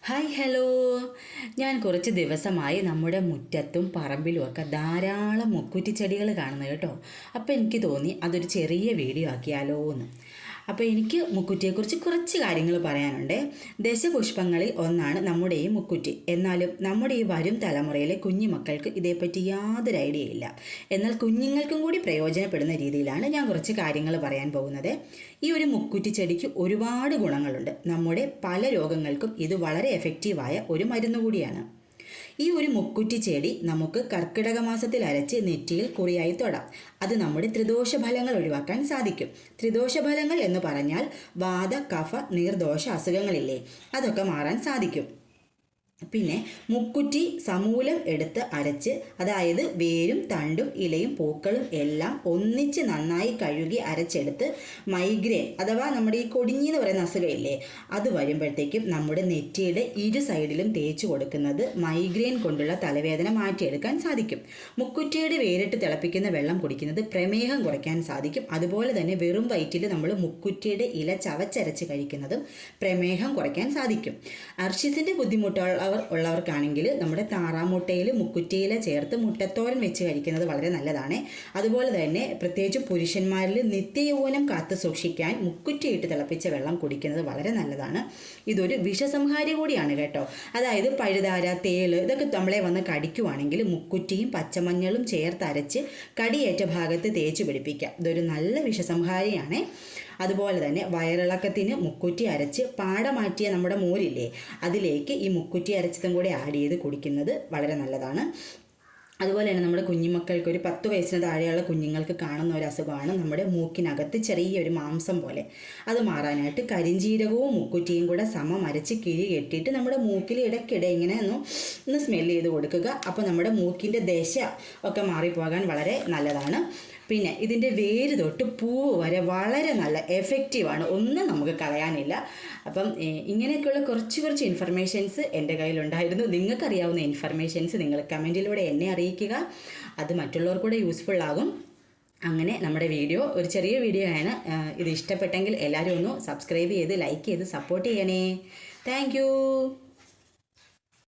Hi hello. ഞാൻ കുറച്ച് ദിവസമായി നമ്മുടെ മുറ്റത്തും പറമ്പിലുമൊക്കെ ധാരാളം മുക്കുറ്റി ചെടികൾ കാണുന്നത് കേട്ടോ. അപ്പോൾ എനിക്ക് തോന്നി അതൊരു ചെറിയ വീഡിയോ ആക്കിയാലോ എന്ന്. അപ്പോൾ എനിക്ക് മുക്കുറ്റിയെക്കുറിച്ച് കുറച്ച് കാര്യങ്ങൾ പറയാനുണ്ട്. ദശപുഷ്പങ്ങളിൽ ഒന്നാണ് നമ്മുടെ ഈ മുക്കുറ്റി. എന്നാലും നമ്മുടെ ഈ വരും തലമുറയിലെ കുഞ്ഞുമക്കൾക്ക് ഇതേപ്പറ്റി യാതൊരു ഐഡിയ ഇല്ല. എന്നാൽ കുഞ്ഞുങ്ങൾക്കും കൂടി പ്രയോജനപ്പെടുന്ന രീതിയിലാണ് ഞാൻ കുറച്ച് കാര്യങ്ങൾ പറയാൻ പോകുന്നത്. ഈ ഒരു മുക്കുറ്റി ചെടിക്ക് ഒരുപാട് ഗുണങ്ങളുണ്ട്. നമ്മുടെ പല രോഗങ്ങൾക്കും ഇത് വളരെ എഫക്റ്റീവായ ഒരു മരുന്ന് കൂടിയാണ്. ഈ ഒരു മുക്കുറ്റി ചെടി നമുക്ക് കർക്കിടക മാസത്തിൽ അരച്ച് നെറ്റിയിൽ കുറിയായി തൊടാം. അത് നമ്മുടെ ത്രിദോഷഫലങ്ങൾ ഒഴിവാക്കാൻ സാധിക്കും. ത്രിദോഷഫലങ്ങൾ എന്ന് പറഞ്ഞാൽ വാത, കഫ, നീർദോഷ അസുഖങ്ങളില്ലേ, അതൊക്കെ മാറാൻ സാധിക്കും. പിന്നെ മുക്കുറ്റി സമൂലം എടുത്ത് അരച്ച്, അതായത് വേരും തണ്ടും ഇലയും പൂക്കളും എല്ലാം ഒന്നിച്ച് നന്നായി കഴുകി അരച്ചെടുത്ത് മൈഗ്രെയിൻ അഥവാ നമ്മുടെ ഈ കൊടിഞ്ഞി എന്ന് പറയുന്ന അസുഖമില്ലേ, അത് വരുമ്പോഴത്തേക്കും നമ്മുടെ നെറ്റിയുടെ ഇരു സൈഡിലും തേച്ച് കൊടുക്കുന്നത് മൈഗ്രെയിൻ കൊണ്ടുള്ള തലവേദന മാറ്റിയെടുക്കാൻ സാധിക്കും. മുക്കുറ്റിയുടെ വേരിട്ട് തിളപ്പിക്കുന്ന വെള്ളം കുടിക്കുന്നത് പ്രമേഹം കുറയ്ക്കാൻ സാധിക്കും. അതുപോലെ തന്നെ വെറും വയറ്റിൽ നമ്മൾ മുക്കുറ്റിയുടെ ഇല ചവച്ചരച്ച് കഴിക്കുന്നതും പ്രമേഹം കുറയ്ക്കാൻ സാധിക്കും. അർഷിസിൻ്റെ ഉള്ളവർക്കാണെങ്കിൽ നമ്മുടെ താറാമുട്ടയിൽ മുക്കുറ്റിയില ചേർത്ത് മുട്ടത്തോരൻ വെച്ച് കഴിക്കുന്നത് വളരെ നല്ലതാണ്. അതുപോലെ തന്നെ പ്രത്യേകിച്ച് പുരുഷന്മാരിൽ നിത്യയൗവനം കാത്തു സൂക്ഷിക്കാൻ മുക്കുറ്റിയിട്ട് തിളപ്പിച്ച വെള്ളം കുടിക്കുന്നത് വളരെ നല്ലതാണ്. ഇതൊരു വിഷസംഹാരി കൂടിയാണ് കേട്ടോ. അതായത് പഴുതാര, തേള് ഇതൊക്കെ നമ്മളെ വന്ന് കടിക്കുവാണെങ്കിൽ മുക്കുറ്റിയും പച്ചമഞ്ഞളും ചേർത്ത് അരച്ച് കടിയേറ്റ ഭാഗത്ത് തേച്ച് പിടിപ്പിക്കുക. ഇതൊരു നല്ല വിഷസംഹാരിയാണ്. അതുപോലെ തന്നെ വയറിളക്കത്തിന് മുക്കുറ്റി അരച്ച് പാട മാറ്റിയ നമ്മുടെ മോരില്ലേ, അതിലേക്ക് ഈ മുക്കുറ്റി അരച്ചതും കൂടി ആഡ് ചെയ്ത് കുടിക്കുന്നത് വളരെ നല്ലതാണ്. അതുപോലെ തന്നെ നമ്മുടെ കുഞ്ഞുമക്കൾക്ക്, ഒരു 10 വയസ്സിന് താഴെയുള്ള കുഞ്ഞുങ്ങൾക്ക് കാണുന്ന ഒരു അസുഖമാണ് നമ്മുടെ മൂക്കിനകത്ത് ചെറിയൊരു മാംസം പോലെ. അത് മാറാനായിട്ട് കരിഞ്ജീരകവും മുക്കുറ്റിയും കൂടെ സമം അരച്ച് കിഴി കെട്ടിയിട്ട് നമ്മുടെ മൂക്കിൽ ഇടയ്ക്കിടെ ഇങ്ങനെ ഒന്ന് സ്മെല്ല് ചെയ്ത് കൊടുക്കുക. അപ്പോൾ നമ്മുടെ മൂക്കിൻ്റെ ദശ ഒക്കെ മാറിപ്പോകാൻ വളരെ നല്ലതാണ്. പിന്നെ ഇതിൻ്റെ വേര് തൊട്ട് പൂവ് വരെ വളരെ നല്ല എഫക്റ്റീവാണ്, ഒന്നും നമുക്ക് കളയാനില്ല. അപ്പം ഇങ്ങനെയൊക്കെയുള്ള കുറച്ച് ഇൻഫർമേഷൻസ് എൻ്റെ കയ്യിലുണ്ടായിരുന്നു. നിങ്ങൾക്കറിയാവുന്ന ഇൻഫർമേഷൻസ് നിങ്ങൾ കമൻറ്റിലൂടെ എന്നെ അറിയിക്കുക. അത് മറ്റുള്ളവർക്കൂടെ യൂസ്ഫുൾ ആകും. അങ്ങനെ നമ്മുടെ വീഡിയോ ഒരു ചെറിയ വീഡിയോ ആണ്. ഇത് ഇഷ്ടപ്പെട്ടെങ്കിൽ എല്ലാവരും ഒന്ന് സബ്സ്ക്രൈബ് ചെയ്ത് ലൈക്ക് ചെയ്ത് സപ്പോർട്ട് ചെയ്യണേ. താങ്ക്